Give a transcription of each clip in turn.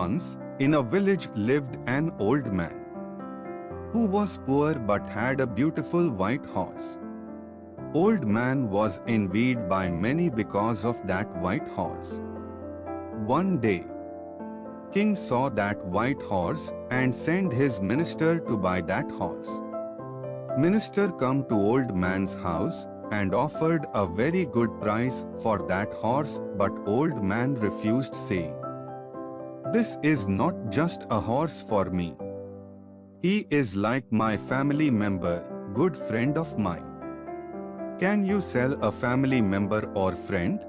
Once, in a village lived an old man who was poor but had a beautiful white horse. Old man was envied by many because of that white horse. One day, king saw that white horse and sent his minister to buy that horse. Minister come to old man's house and offered a very good price for that horse, but old man refused, saying, "This is not just a horse for me. He is like my family member, good friend of mine. Can you sell a family member or friend?"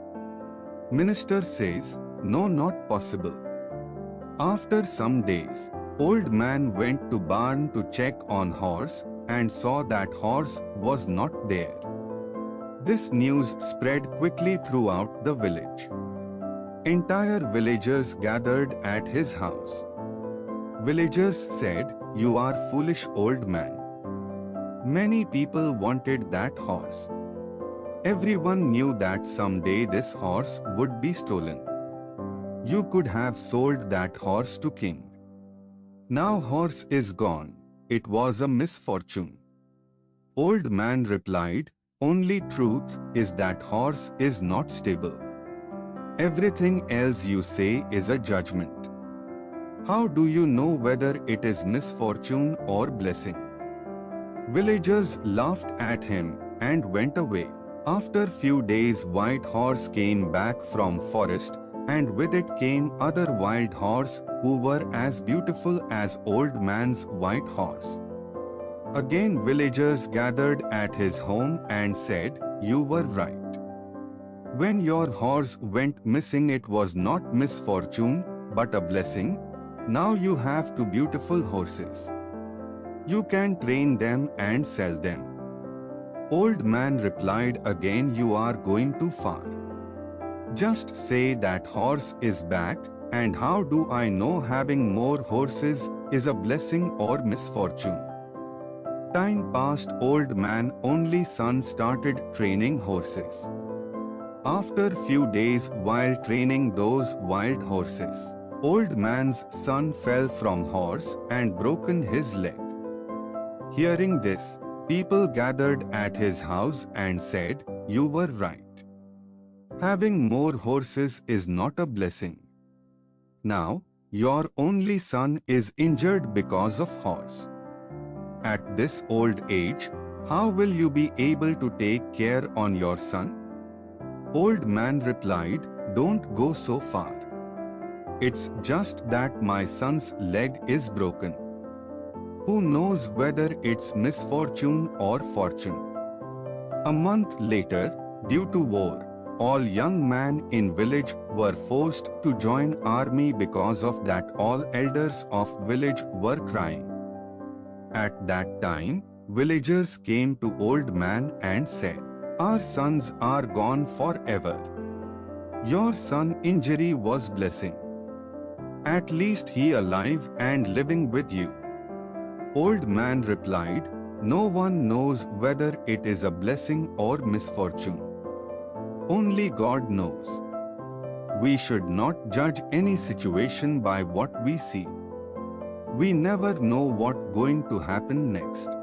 Minister says, "No, not possible." After some days, old man went to barn to check on horse and saw that horse was not there. This news spread quickly throughout the village. Entire villagers gathered at his house. Villagers said, "You are foolish old man." Many people wanted that horse. Everyone knew that someday this horse would be stolen. You could have sold that horse to king. Now horse is gone. It was a misfortune. Old man replied, "Only truth is that horse is not stable. Everything else you say is a judgment. How do you know whether it is misfortune or blessing?" Villagers laughed at him and went away. After few days, white horse came back from forest, and with it came other wild horse who were as beautiful as old man's white horse. Again villagers gathered at his home and said, "You were right. When your horse went missing, it was not misfortune but a blessing. Now you have two beautiful horses. You can train them and sell them." Old man replied again, "You are going too far. Just say that horse is back, and how do I know having more horses is a blessing or misfortune?" Time passed. Old man only son started training horses. After few days, while training those wild horses, old man's son fell from horse and broken his leg. Hearing this, people gathered at his house and said, "You were right. Having more horses is not a blessing. Now, your only son is injured because of horse. At this old age, how will you be able to take care on your son?" Old man replied, "Don't go so far. It's just that my son's leg is broken. Who knows whether it's misfortune or fortune?" A month later, due to war, all young men in village were forced to join army. Because of that, all elders of village were crying. At that time, villagers came to old man and said, "Our sons are gone forever. Your son injury was blessing. At least he alive and living with you." Old man replied, "No one knows whether it is a blessing or misfortune. Only God knows. We should not judge any situation by what we see. We never know what's going to happen next."